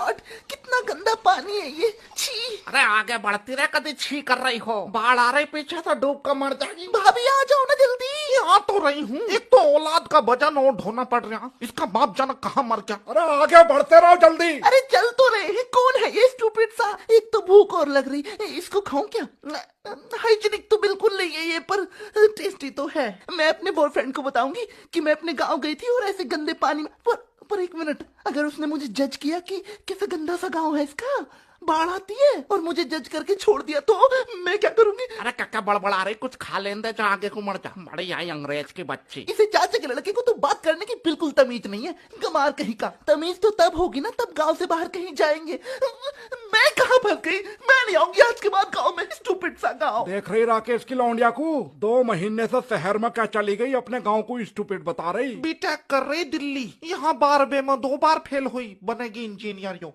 God, कितना गंदा पानी है ये। छी। अरे आगे बढ़ती रहे, कभी छी कर रही हो। बाढ़ आ रही पीछे तो डूब कर मर जाएगी। भाभी आ जाओ ना जल्दी। आ तो रही हूँ। एक तो औलाद का वजन और ढोना पड़ रहा, इसका बाप जाना कहाँ मर गया। अरे आगे बढ़ते रहो जल्दी। अरे चल तो रहे हैं, कौन है ये स्टूपिड सा। एक तो भूख और लग रही, इसको खाऊं क्या। हाइजीनिक तो बिल्कुल नहीं है ये, पर टेस्टी तो है। मैं अपने बॉयफ्रेंड को बताऊंगी कि मैं अपने गांव गई थी और ऐसे गंदे पानी में। पर एक मिनट, अगर उसने मुझे जज किया कि कैसे गंदा सा गांव है इसका, बाढ़ आती है और मुझे जज करके छोड़ दिया, तो मैं क्या करूंगी। अरे क्या बड़बड़ा रही, कुछ खा लेने दे जो आगे को मर जा। बड़ी आई अंग्रेज की बच्ची। इसे चाचा के लड़के को तो बात करने की बिल्कुल तमीज नहीं है। गमार कहीं का। तमीज तो तब होगी ना तब गांव से बाहर कहीं जाएंगे। मैं कहाँ फंस गई। मैं नहीं आऊंगी आज के बाद गांव में, स्टूपिड सा गांव। देख रही राकेश की लौंडिया को, 2 महीने से शहर में क्या चली गई, अपने गांव को स्टूपिड बता रही। बीटेक कर रही दिल्ली, यहाँ 12वीं में 2 बार फेल हुई, बनेगी इंजीनियर। यो